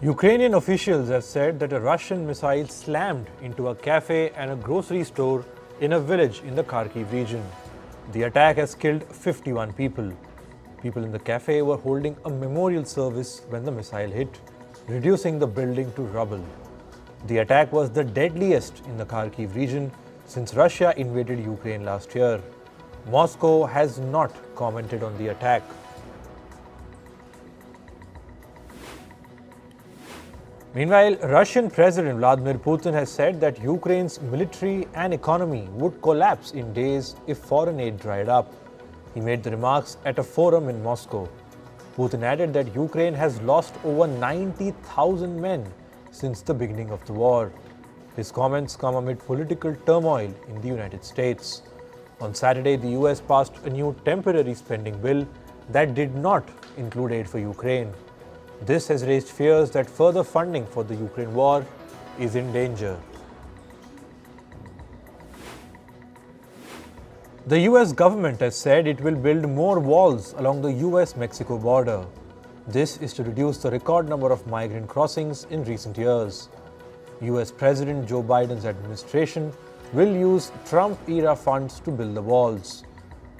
Ukrainian officials have said that a Russian missile slammed into a café and a grocery store in a village in the Kharkiv region. The attack has killed 51 people. People in the café were holding a memorial service when the missile hit, reducing the building to rubble. The attack was the deadliest in the Kharkiv region since Russia invaded Ukraine last year. Moscow has not commented on the attack. Meanwhile, Russian President Vladimir Putin has said that Ukraine's military and economy would collapse in days if foreign aid dried up. He made the remarks at a forum in Moscow. Putin added that Ukraine has lost over 90,000 men since the beginning of the war. His comments come amid political turmoil in the United States. On Saturday, the US passed a new temporary spending bill that did not include aid for Ukraine. This has raised fears that further funding for the Ukraine war is in danger. The US government has said it will build more walls along the US-Mexico border. This is to reduce the record number of migrant crossings in recent years. US President Joe Biden's administration will use Trump-era funds to build the walls.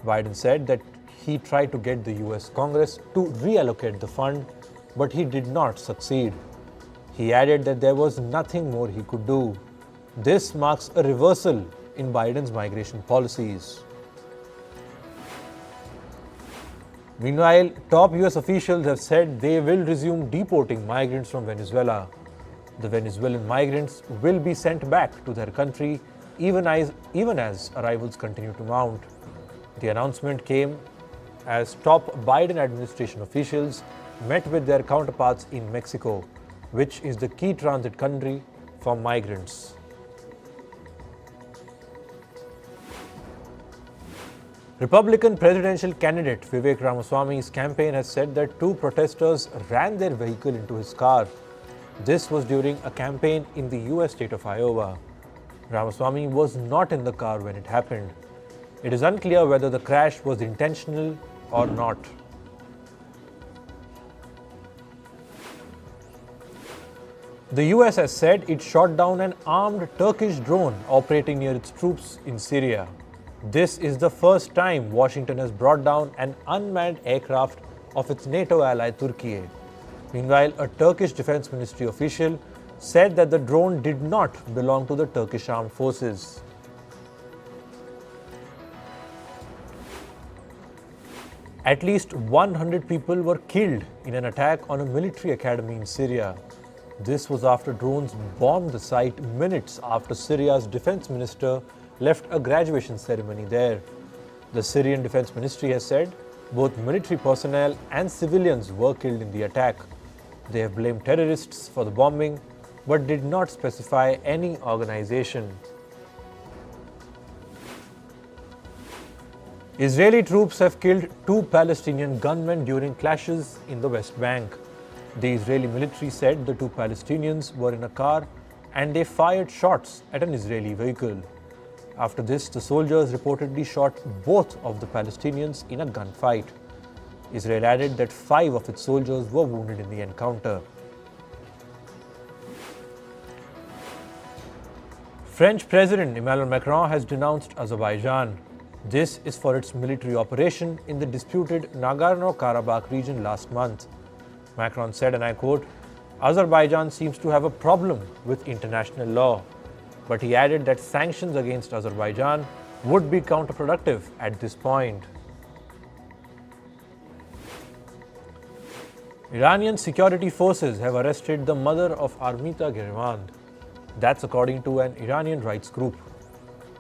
Biden said that he tried to get the US Congress to reallocate the fund, but he did not succeed. He added that there was nothing more he could do. This marks a reversal in Biden's migration policies. Meanwhile, top US officials have said they will resume deporting migrants from Venezuela. The Venezuelan migrants will be sent back to their country even as arrivals continue to mount. The announcement came as top Biden administration officials met with their counterparts in Mexico, which is the key transit country for migrants. Republican presidential candidate Vivek Ramaswamy's campaign has said that two protesters ran their vehicle into his car. This was during a campaign in the US state of Iowa. Ramaswamy was not in the car when it happened. It is unclear whether the crash was intentional or not. The US has said it shot down an armed Turkish drone operating near its troops in Syria. This is the first time Washington has brought down an unmanned aircraft of its NATO ally Turkey. Meanwhile, a Turkish Defense Ministry official said that the drone did not belong to the Turkish armed forces. At least 100 people were killed in an attack on a military academy in Syria. This was after drones bombed the site minutes after Syria's defense minister left a graduation ceremony there. The Syrian Defense Ministry has said both military personnel and civilians were killed in the attack. They have blamed terrorists for the bombing, but did not specify any organization. Israeli troops have killed two Palestinian gunmen during clashes in the West Bank. The Israeli military said the two Palestinians were in a car and they fired shots at an Israeli vehicle. After this, the soldiers reportedly shot both of the Palestinians in a gunfight. Israel added that 5 of its soldiers were wounded in the encounter. French President Emmanuel Macron has denounced Azerbaijan. This is for its military operation in the disputed Nagorno-Karabakh region last month. Macron said, and I quote, "Azerbaijan seems to have a problem with international law." But he added that sanctions against Azerbaijan would be counterproductive at this point. Iranian security forces have arrested the mother of Armita Gerevan. That's according to an Iranian rights group.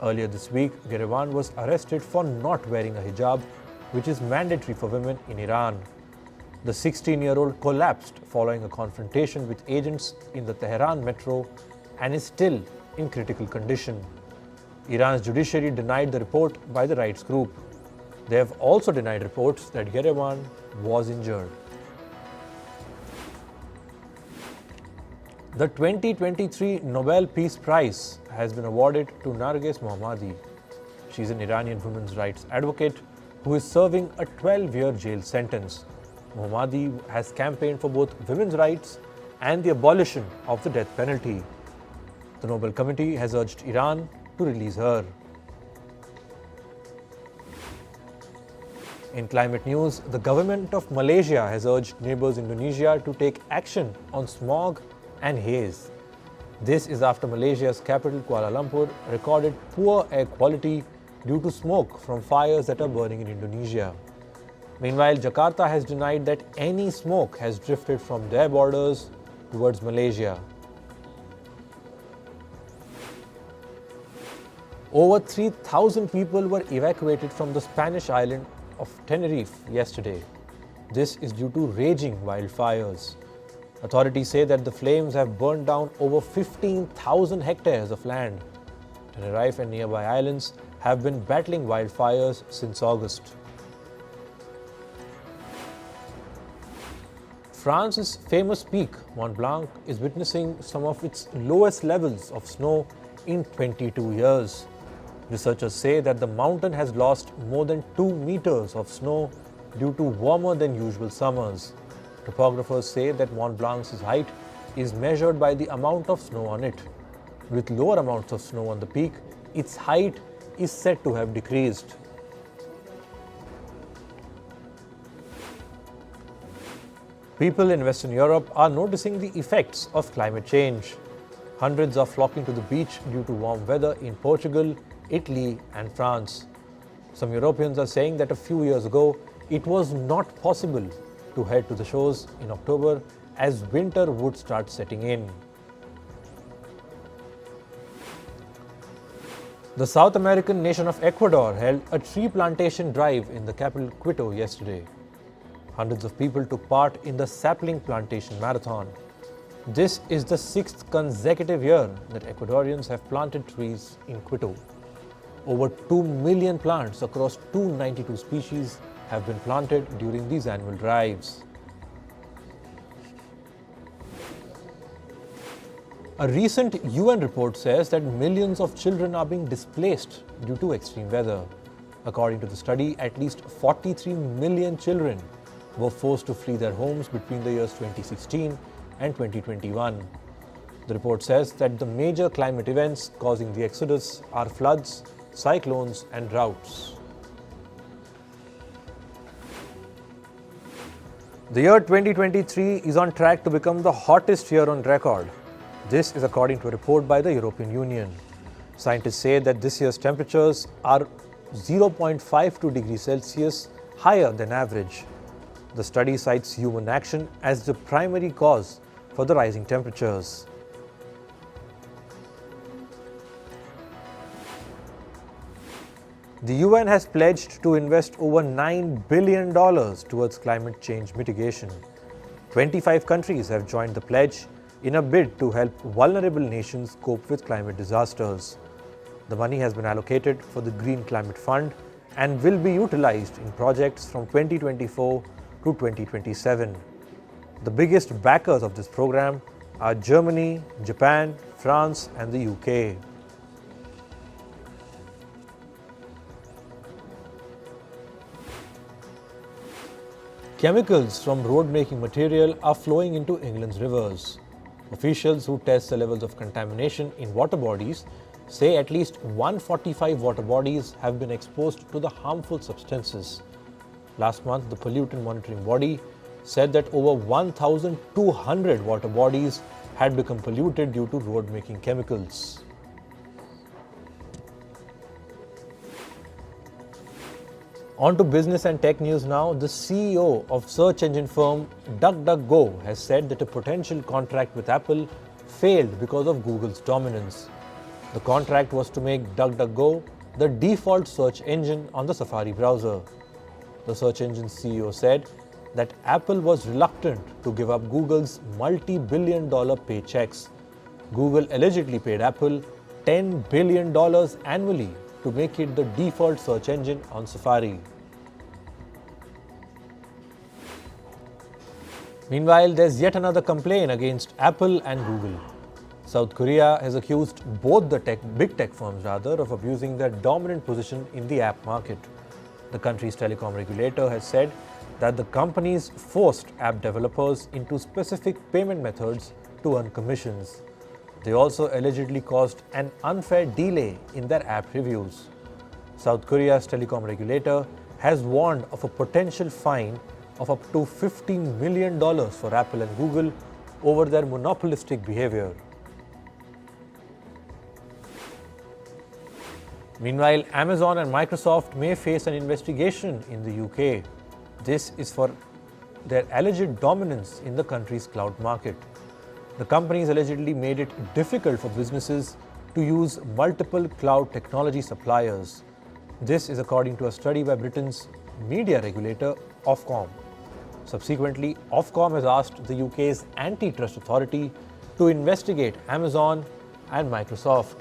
Earlier this week, Gerevan was arrested for not wearing a hijab, which is mandatory for women in Iran. The 16-year-old collapsed following a confrontation with agents in the Tehran metro and is still in critical condition. Iran's judiciary denied the report by the rights group. They have also denied reports that Gerevan was injured. The 2023 Nobel Peace Prize has been awarded to Narges Mohammadi. She is an Iranian women's rights advocate who is serving a 12-year jail sentence. Mohammadi has campaigned for both women's rights and the abolition of the death penalty. The Nobel Committee has urged Iran to release her. In climate news, the government of Malaysia has urged neighbours Indonesia to take action on smog and haze. This is after Malaysia's capital Kuala Lumpur recorded poor air quality due to smoke from fires that are burning in Indonesia. Meanwhile, Jakarta has denied that any smoke has drifted from their borders towards Malaysia. Over 3,000 people were evacuated from the Spanish island of Tenerife yesterday. This is due to raging wildfires. Authorities say that the flames have burned down over 15,000 hectares of land. Tenerife and nearby islands have been battling wildfires since August. France's famous peak, Mont Blanc, is witnessing some of its lowest levels of snow in 22 years. Researchers say that the mountain has lost more than 2 meters of snow due to warmer than usual summers. Topographers say that Mont Blanc's height is measured by the amount of snow on it. With lower amounts of snow on the peak, its height is said to have decreased. People in Western Europe are noticing the effects of climate change. Hundreds are flocking to the beach due to warm weather in Portugal, Italy and France. Some Europeans are saying that a few years ago, it was not possible to head to the shores in October as winter would start setting in. The South American nation of Ecuador held a tree plantation drive in the capital Quito yesterday. Hundreds of people took part in the sapling plantation marathon. This is the 6th consecutive year that Ecuadorians have planted trees in Quito. Over 2 million plants across 292 species have been planted during these annual drives. A recent UN report says that millions of children are being displaced due to extreme weather. According to the study, at least 43 million children were forced to flee their homes between the years 2016 and 2021. The report says that the major climate events causing the exodus are floods, cyclones and droughts. The year 2023 is on track to become the hottest year on record. This is according to a report by the European Union. Scientists say that this year's temperatures are 0.52 degrees Celsius higher than average. The study cites human action as the primary cause for the rising temperatures. The UN has pledged to invest over $9 billion towards climate change mitigation. 25 countries have joined the pledge in a bid to help vulnerable nations cope with climate disasters. The money has been allocated for the Green Climate Fund and will be utilized in projects from 2024 to 2027. The biggest backers of this program are Germany, Japan, France and the UK. Chemicals from road-making material are flowing into England's rivers. Officials who test the levels of contamination in water bodies say at least 145 water bodies have been exposed to the harmful substances. Last month, the pollutant monitoring body said that over 1,200 water bodies had become polluted due to road-making chemicals. On to business and tech news now. The CEO of search engine firm DuckDuckGo has said that a potential contract with Apple failed because of Google's dominance. The contract was to make DuckDuckGo the default search engine on the Safari browser. The search engine CEO said that Apple was reluctant to give up Google's multi-billion-dollar paychecks. Google allegedly paid Apple $10 billion annually to make it the default search engine on Safari. Meanwhile, there's yet another complaint against Apple and Google. South Korea has accused both the big tech firms of abusing their dominant position in the app market. The country's telecom regulator has said that the companies forced app developers into specific payment methods to earn commissions. They also allegedly caused an unfair delay in their app reviews. South Korea's telecom regulator has warned of a potential fine of up to $15 million for Apple and Google over their monopolistic behavior. Meanwhile, Amazon and Microsoft may face an investigation in the UK. This is for their alleged dominance in the country's cloud market. The companies allegedly made it difficult for businesses to use multiple cloud technology suppliers. This is according to a study by Britain's media regulator, Ofcom. Subsequently, Ofcom has asked the UK's antitrust authority to investigate Amazon and Microsoft.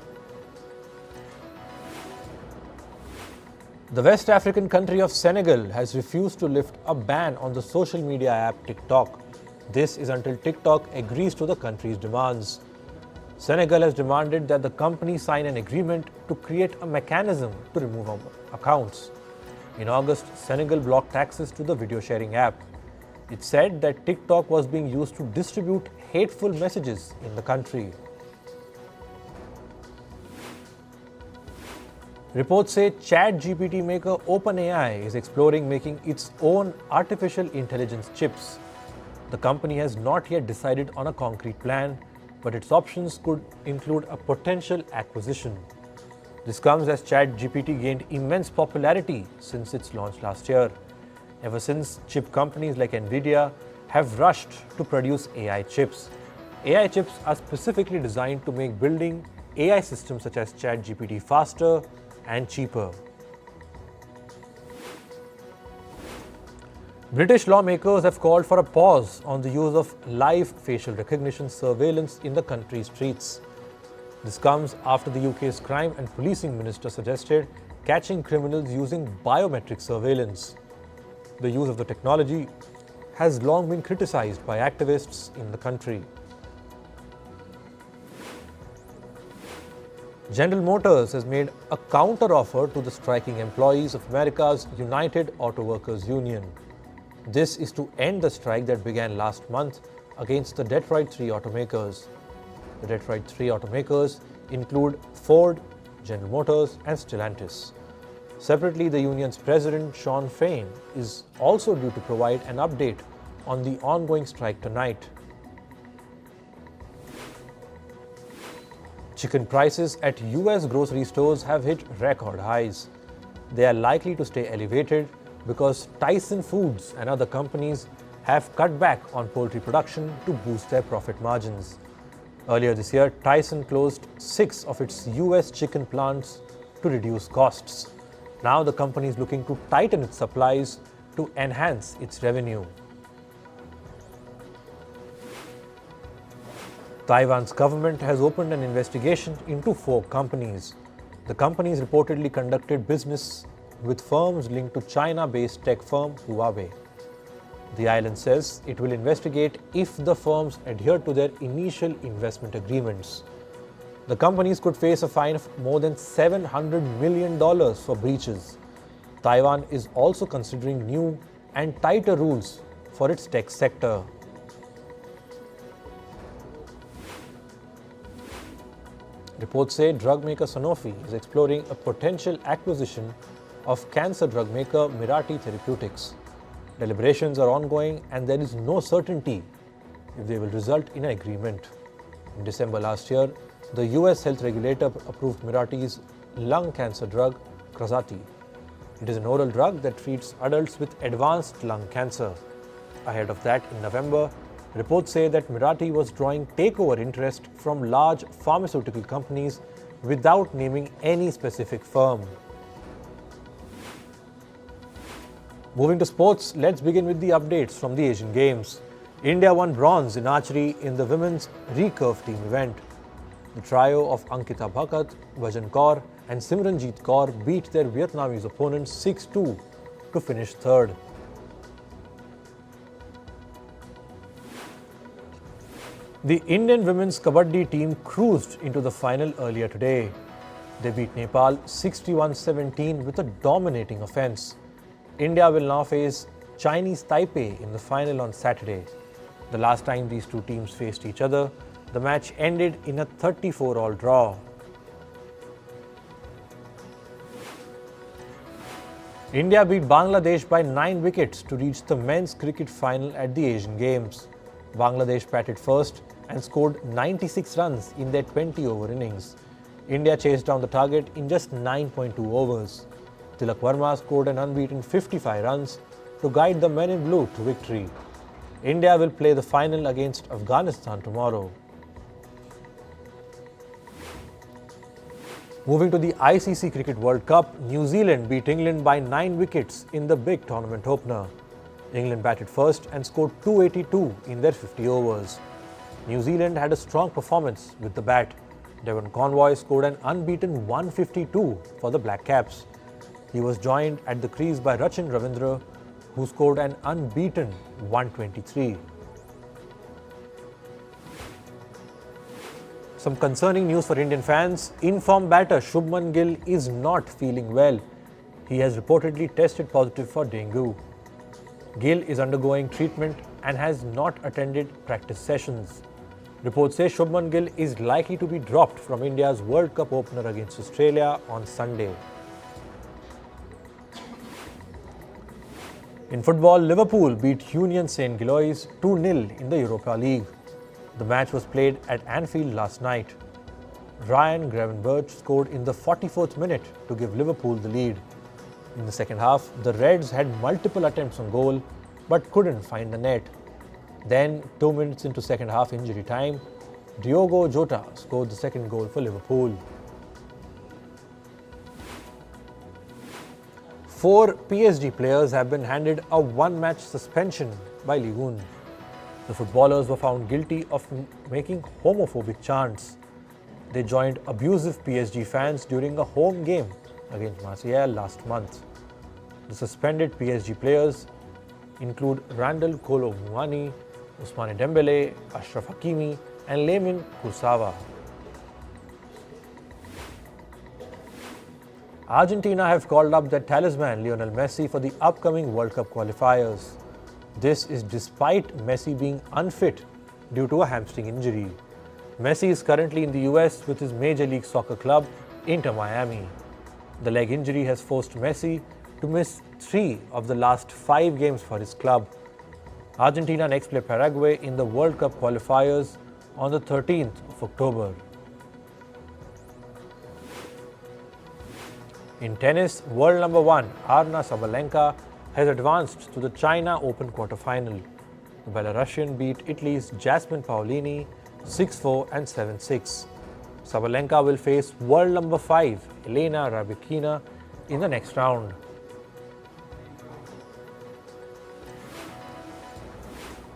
The West African country of Senegal has refused to lift a ban on the social media app TikTok. This is until TikTok agrees to the country's demands. Senegal has demanded that the company sign an agreement to create a mechanism to remove accounts. In August, Senegal blocked access to the video sharing app. It said that TikTok was being used to distribute hateful messages in the country. Reports say ChatGPT maker OpenAI is exploring making its own artificial intelligence chips. The company has not yet decided on a concrete plan, but its options could include a potential acquisition. This comes as ChatGPT gained immense popularity since its launch last year. Ever since, chip companies like Nvidia have rushed to produce AI chips. AI chips are specifically designed to make building AI systems such as ChatGPT faster and cheaper. British lawmakers have called for a pause on the use of live facial recognition surveillance in the country's streets. This comes after the UK's crime and policing minister suggested catching criminals using biometric surveillance. The use of the technology has long been criticised by activists in the country. General Motors has made a counter-offer to the striking employees of America's United Auto Workers Union. This is to end the strike that began last month against the Detroit 3 automakers. The Detroit 3 automakers include Ford, General Motors and Stellantis. Separately, the union's president, Sean Fain, is also due to provide an update on the ongoing strike tonight. Chicken prices at US grocery stores have hit record highs. They are likely to stay elevated because Tyson Foods and other companies have cut back on poultry production to boost their profit margins. Earlier this year, Tyson closed 6 of its US chicken plants to reduce costs. Now the company is looking to tighten its supplies to enhance its revenue. Taiwan's government has opened an investigation into 4 companies. The companies reportedly conducted business with firms linked to China-based tech firm Huawei. The island says it will investigate if the firms adhere to their initial investment agreements. The companies could face a fine of more than $700 million for breaches. Taiwan is also considering new and tighter rules for its tech sector. Reports say drug maker Sanofi is exploring a potential acquisition of cancer drug maker Mirati Therapeutics. Deliberations are ongoing and there is no certainty if they will result in an agreement. In December last year, the US health regulator approved Mirati's lung cancer drug Krazati. It is an oral drug that treats adults with advanced lung cancer. Ahead of that, in November, reports say that Mirati was drawing takeover interest from large pharmaceutical companies without naming any specific firm. Moving to sports, let's begin with the updates from the Asian Games. India won bronze in archery in the women's recurve team event. The trio of Ankita Bhakat, Bhajan Kaur and Simranjeet Kaur beat their Vietnamese opponents 6-2 to finish third. The Indian women's kabaddi team cruised into the final earlier today. They beat Nepal 61-17 with a dominating offence. India will now face Chinese Taipei in the final on Saturday. The last time these two teams faced each other, the match ended in a 34-all draw. India beat Bangladesh by 9 wickets to reach the men's cricket final at the Asian Games. Bangladesh batted first and scored 96 runs in their 20-over innings. India chased down the target in just 9.2 overs. Tilak Verma scored an unbeaten 55 runs to guide the men in blue to victory. India will play the final against Afghanistan tomorrow. Moving to the ICC Cricket World Cup, New Zealand beat England by 9 wickets in the big tournament opener. England batted first and scored 282 in their 50 overs. New Zealand had a strong performance with the bat. Devon Convoy scored an unbeaten 152 for the Black Caps. He was joined at the crease by Rachin Ravindra, who scored an unbeaten 123. Some concerning news for Indian fans. In-form batter Shubman Gill is not feeling well. He has reportedly tested positive for dengue. Gill is undergoing treatment and has not attended practice sessions. Reports say Shubman Gill is likely to be dropped from India's World Cup opener against Australia on Sunday. In football, Liverpool beat Union St. Gilloise 2-0 in the Europa League. The match was played at Anfield last night. Ryan Gravenberch scored in the 44th minute to give Liverpool the lead. In the second half, the Reds had multiple attempts on goal but couldn't find the net. Then, 2 minutes into second half injury time, Diogo Jota scored the second goal for Liverpool. 4 PSG players have been handed a one-match suspension by Ligue 1. The footballers were found guilty of making homophobic chants. They joined abusive PSG fans during a home game against Marseille last month. The suspended PSG players include Randal Kolo Muani, Ousmane Dembele, Ashraf Hakimi and Laymin Kurzawa. Argentina have called up their talisman Lionel Messi for the upcoming World Cup qualifiers. This is despite Messi being unfit due to a hamstring injury. Messi is currently in the US with his Major League Soccer club, Inter Miami. The leg injury has forced Messi to miss 3 of the last 5 games for his club. Argentina next play Paraguay in the World Cup qualifiers on the 13th of October. In tennis, world number 1 Arna Sabalenka has advanced to the China Open quarterfinal. The Belarusian beat Italy's Jasmine Paolini 6-4 and 7-6. Sabalenka will face world number 5 Elena Rybakina in the next round.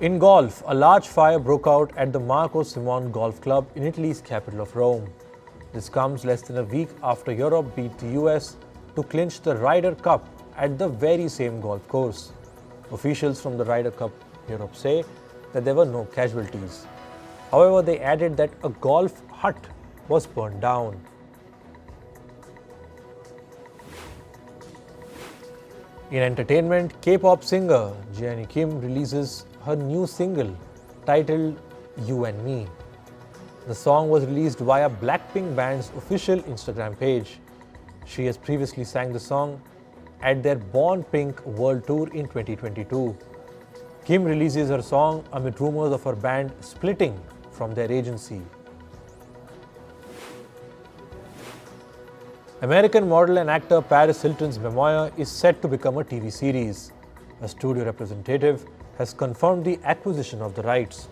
In golf, a large fire broke out at the Marco Simon Golf Club in Italy's capital of Rome. This comes less than a week after Europe beat the US to clinch the Ryder Cup at the very same golf course. Officials from the Ryder Cup Europe say that there were no casualties. However, they added that a golf hut was burned down. In entertainment, K-pop singer Jennie Kim releases her new single titled You and Me. The song was released via Blackpink band's official Instagram page. She has previously sang the song at their Born Pink World Tour in 2022. Kim releases her song amid rumors of her band splitting from their agency. American model and actor Paris Hilton's memoir is set to become a TV series. A studio representative has confirmed the acquisition of the rights.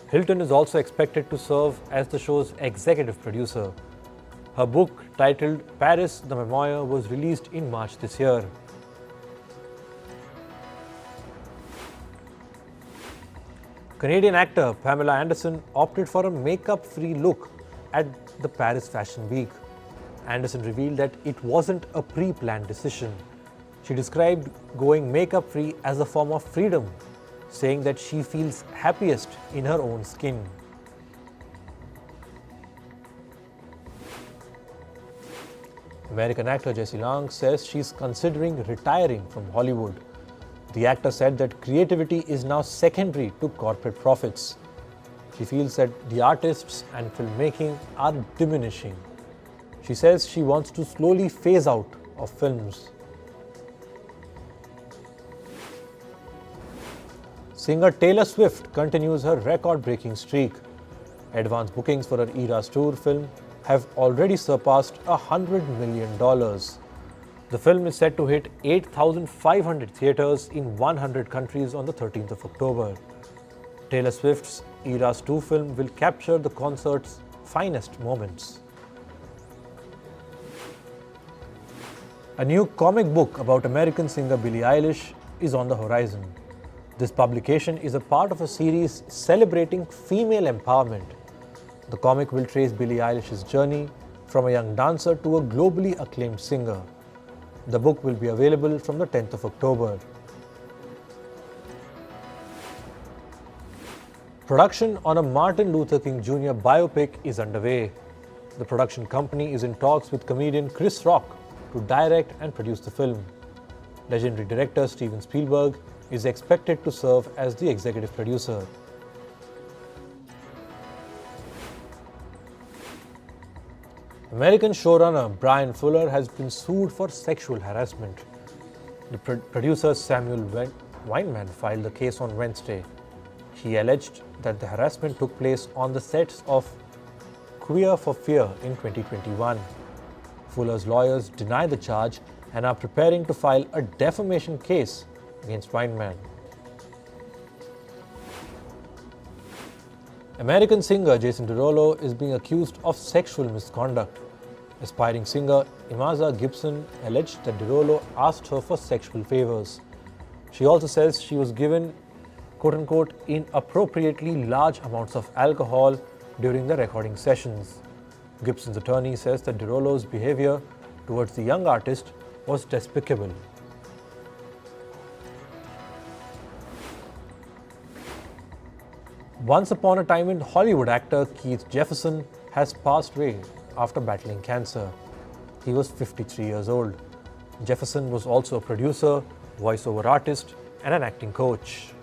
Hilton is also expected to serve as the show's executive producer. Her book, titled Paris the Memoir, was released in March this year. Canadian actor Pamela Anderson opted for a makeup-free look at the Paris Fashion Week. Anderson revealed that it wasn't a pre-planned decision. She described going makeup-free as a form of freedom, saying that she feels happiest in her own skin. American actor Jessie Lang says she's considering retiring from Hollywood. The actor said that creativity is now secondary to corporate profits. She feels that the artists and filmmaking are diminishing. She says she wants to slowly phase out of films. Singer Taylor Swift continues her record-breaking streak. Advance bookings for her Eras Tour film have already surpassed $100 million. The film is set to hit 8,500 theatres in 100 countries on the 13th of October. Taylor Swift's Eras 2 film will capture the concert's finest moments. A new comic book about American singer Billie Eilish is on the horizon. This publication is a part of a series celebrating female empowerment. The comic will trace Billie Eilish's journey from a young dancer to a globally acclaimed singer. The book will be available from the 10th of October. Production on a Martin Luther King Jr. biopic is underway. The production company is in talks with comedian Chris Rock to direct and produce the film. Legendary director Steven Spielberg is expected to serve as the executive producer. American showrunner Brian Fuller has been sued for sexual harassment. The producer Samuel Weinman filed the case on Wednesday. He alleged that the harassment took place on the sets of Queer for Fear in 2021. Fuller's lawyers deny the charge and are preparing to file a defamation case against Weinman. American singer Jason Derulo is being accused of sexual misconduct. Aspiring singer Imaza Gibson alleged that Derulo asked her for sexual favors. She also says she was given quote-unquote inappropriately large amounts of alcohol during the recording sessions. Gibson's attorney says that Derulo's behavior towards the young artist was despicable. Once upon a time in Hollywood actor Keith Jefferson has passed away after battling cancer. He was 53 years old. Jefferson was also a producer, voiceover artist, and an acting coach.